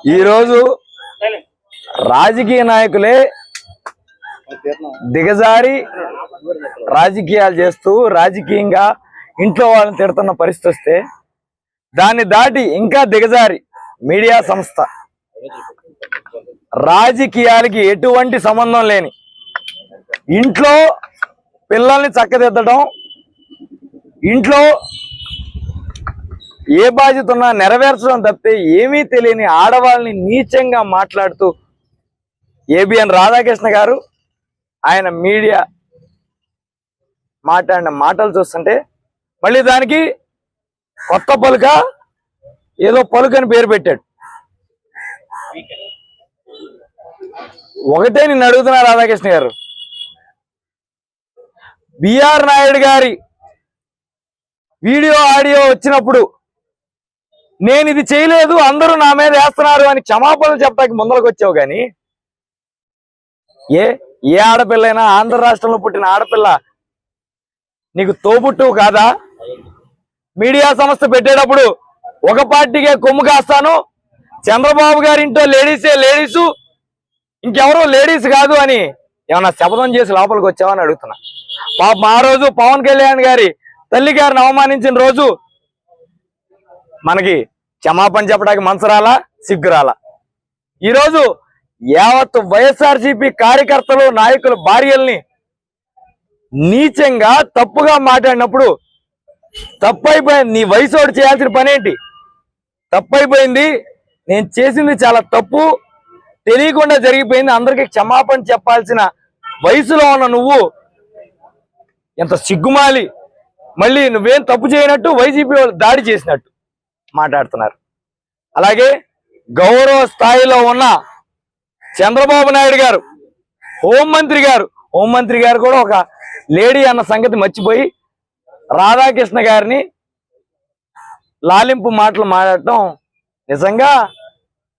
ఈరోజు రాజకీయ నాయకులే దిగజారి రాజకీయాలు చేస్తూ రాజకీయంగా ఇంట్లో వాళ్ళని తిడుతున్న పరిస్థితి వస్తే దాన్ని దాటి ఇంకా దిగజారి మీడియా సంస్థ రాజకీయాలకి ఎటువంటి సంబంధం లేని ఇంట్లో పిల్లల్ని చక్కదిద్దడం, ఇంట్లో ఏ బాధ్యత ఉన్నా నెరవేర్చడం తప్పితే ఏమీ తెలియని ఆడవాళ్ళని నీచంగా మాట్లాడుతూ ఏబిఎన్ రాధాకృష్ణ గారు ఆయన మీడియా మాట్లాడిన మాటలు చూస్తుంటే మళ్ళీ దానికి కొత్త పలుక ఏదో పలుకని పేరు పెట్టాడు. ఒకటే నేను అడుగుతున్నా రాధాకృష్ణ గారు, బిఆర్ నాయుడు గారి వీడియో ఆడియో వచ్చినప్పుడు నేను ఇది చేయలేదు అందరూ నా మీద వేస్తున్నారు అని క్షమాపణలు చెప్పడానికి ముందరకు వచ్చావు, కానీ ఏ ఆడపిల్లైనా ఆంధ్ర రాష్ట్రంలో పుట్టిన ఆడపిల్ల నీకు తోబుట్టువు కాదా? మీడియా సంస్థ పెట్టేటప్పుడు ఒక పార్టీకే కొమ్ము కాస్తాను, చంద్రబాబు గారి ఇంట్లో లేడీసే లేడీసు, ఇంకెవరో లేడీస్ కాదు అని ఏమన్నా శపథం చేసి లోపలికి వచ్చావని అడుగుతున్నా. పాపం ఆ రోజు పవన్ కళ్యాణ్ గారి తల్లి గారిని అవమానించిన రోజు మనకి క్షమాపణ చెప్పడానికి మనసురాలా, సిగ్గురాలా. ఈరోజు యావత్ వైఎస్ఆర్సీపీ కార్యకర్తలు నాయకుల భార్యల్ని నీచంగా తప్పుగా మాట్లాడినప్పుడు తప్పైపోయింది. నీ వయసోడు చేయాల్సిన పనేంటి? తప్పైపోయింది, నేను చేసింది చాలా తప్పు, తెలియకుండా జరిగిపోయింది, అందరికీ క్షమాపణ చెప్పాల్సిన వయసులో ఉన్న నువ్వు ఎంత సిగ్గుమాలి, మళ్ళీ నువ్వేం తప్పు చేయనట్టు వైసీపీ వాళ్ళు దాడి చేసినట్టు మాట్లాడుతున్నారు. అలాగే గౌరవ స్థాయిలో ఉన్న చంద్రబాబు నాయుడు గారు, హోంమంత్రి గారు కూడా ఒక లేడీ అన్న సంగతి మర్చిపోయి రాధాకృష్ణ గారిని లాలింపు మాటలు మాట్లాడటం నిజంగా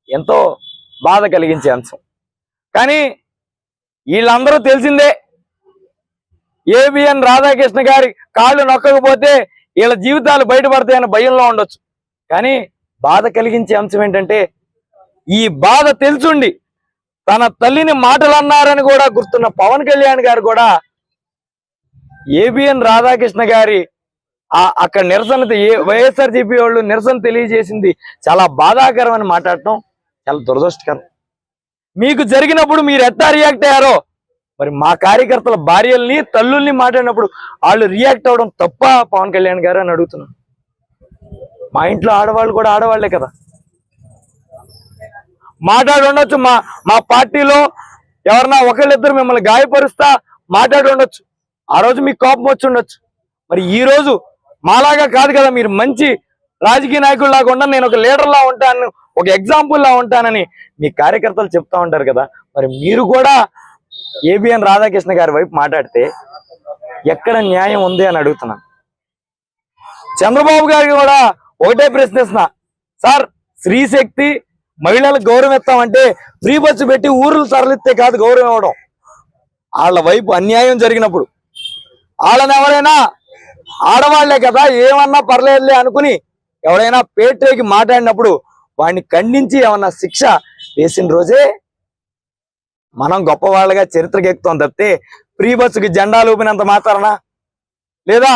ఎంతో బాధ కలిగించే అంశం. కానీ వీళ్ళందరూ తెలిసిందే, ఏబిఎన్ రాధాకృష్ణ గారి కాళ్ళు నొక్కకపోతే వీళ్ళ జీవితాలు బయటపడతాయన్న భయంలో ఉండొచ్చు. కానీ బాధ కలిగించే అంశం ఏంటంటే, ఈ బాధ తెలుసుండి తన తల్లిని మాటలు అన్నారని కూడా గుర్తున్న పవన్ కళ్యాణ్ గారు కూడా ఏబిఎన్ రాధాకృష్ణ గారి అక్కడ నిరసన వైఎస్ఆర్సీపీ వాళ్ళు నిరసన తెలియజేసింది చాలా బాధాకరమని మాట్లాడటం చాలా దురదృష్టకరం. మీకు జరిగినప్పుడు మీరు ఎట్టా రియాక్ట్ అయ్యారో మరి మా కార్యకర్తల భార్యల్ని తల్లుల్ని మాట్లాడినప్పుడు వాళ్ళు రియాక్ట్ అవ్వడం తప్ప పవన్ కళ్యాణ్ గారు అని అడుగుతున్నాను. మా ఇంట్లో ఆడవాళ్ళు కూడా ఆడవాళ్లే కదా, మాట్లాడి ఉండొచ్చు. మా పార్టీలో ఎవరన్నా ఒకళ్ళిద్దరు మిమ్మల్ని గాయపరుస్తా మాట్లాడి ఉండొచ్చు, ఆ రోజు మీకు కోపం వచ్చి ఉండొచ్చు. మరి ఈ రోజు మాలాగా కాదు కదా, మీరు మంచి రాజకీయ నాయకుల్లాగా ఉండను, నేను ఒక లీడర్లా ఉంటాను, ఒక ఎగ్జాంపుల్లా ఉంటానని మీ కార్యకర్తలు చెప్తా ఉంటారు కదా. మరి మీరు కూడా ఏబిఎన్ రాధాకృష్ణ గారి వైపు మాట్లాడితే ఎక్కడ న్యాయం ఉంది అని అడుగుతున్నాను. చంద్రబాబు గారికి కూడా ఒకటే ప్రశ్నిస్తున్నా, సార్ స్త్రీశక్తి మహిళలకు గౌరవం ఇస్తామంటే ఫ్రీ బస్సు పెట్టి ఊర్లు తరలిస్తే కాదు గౌరవం ఇవ్వడం. వాళ్ళ వైపు అన్యాయం జరిగినప్పుడు వాళ్ళని ఎవరైనా ఆడవాళ్లే కదా ఏమన్నా పర్లేదులే అనుకుని ఎవరైనా పేటకి మాట్లాడినప్పుడు వాడిని ఖండించి ఏమన్నా శిక్ష వేసిన రోజే మనం గొప్పవాళ్ళగా చరిత్రకి ఎక్కుతాం తప్పితే ఫ్రీ బస్సుకి జెండాలు ఊపినంత మాత్రాన లేదా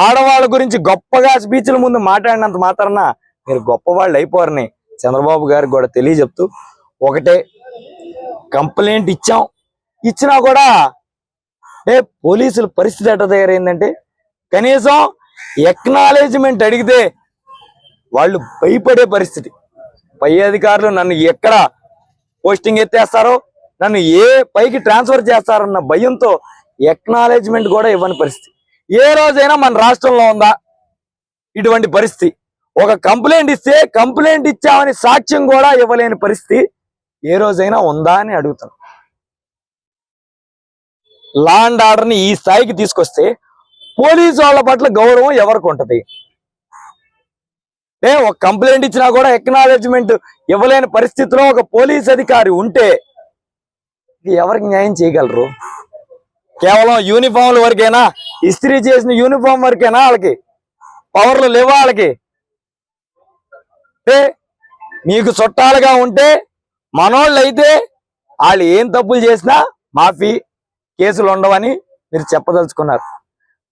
ఆడవాళ్ళ గురించి గొప్పగా స్పీచ్ల ముందు మాట్లాడినంత మాత్రాన మీరు గొప్పవాళ్ళు అయిపోరని చంద్రబాబు గారికి కూడా తెలియజెప్తూ, ఒకటే కంప్లైంట్ ఇచ్చినా కూడా పోలీసుల పరిస్థితి ఎట్లా తయారైందంటే కనీసం ఎక్నాలెడ్జ్మెంట్ అడిగితే వాళ్ళు భయపడే పరిస్థితి. పై అధికారులు నన్ను ఎక్కడ పోస్టింగ్ ఎత్తేస్తారో, నన్ను ఏ పైకి ట్రాన్స్ఫర్ చేస్తారన్న భయంతో ఎక్నాలెడ్జ్మెంట్ కూడా ఇవ్వని పరిస్థితి. ఏ రోజైనా మన రాష్ట్రంలో ఉందా ఇటువంటి పరిస్థితి? ఒక కంప్లైంట్ ఇస్తే కంప్లైంట్ ఇచ్చామని సాక్ష్యం కూడా ఇవ్వలేని పరిస్థితి ఏ రోజైనా ఉందా అని అడుగుతాను. లా అండ్ ఆర్డర్ని ఈ స్థాయికి తీసుకొస్తే పోలీసు వాళ్ళ పట్ల గౌరవం ఎవరికి ఉంటది? ఒక కంప్లైంట్ ఇచ్చినా కూడా ఎక్నాలెడ్జ్మెంట్ ఇవ్వలేని పరిస్థితిలో ఒక పోలీస్ అధికారి ఉంటే ఎవరికి న్యాయం చేయగలరు? కేవలం యూనిఫామ్ల వరకేనా, ఇస్త్రీ చేసిన యూనిఫామ్ వరకేనా వాళ్ళకి పవర్లు లేవా? వాళ్ళకి మీకు చుట్టాలుగా ఉంటే మనోళ్ళు అయితే వాళ్ళు ఏం తప్పులు చేసినా మాఫీ కేసులు ఉండవని మీరు చెప్పదలుచుకున్నారు.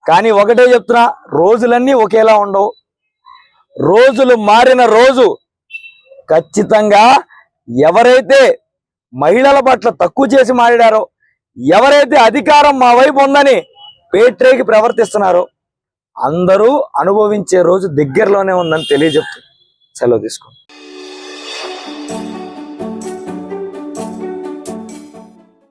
కానీ ఒకటే చెప్తున్నా, రోజులన్నీ ఒకేలా ఉండవు. రోజులు మారిన రోజు ఖచ్చితంగా ఎవరైతే మహిళల పట్ల తక్కువ చేసి మాట్లాడారో, ఎవరైతే అధికారం మా వైపు ఉందని పేట్రేకి ప్రవర్తిస్తున్నారో అందరూ అనుభవించే రోజు దగ్గరలోనే ఉందని తెలియజెప్తూ సెలవు తీసుకోండి.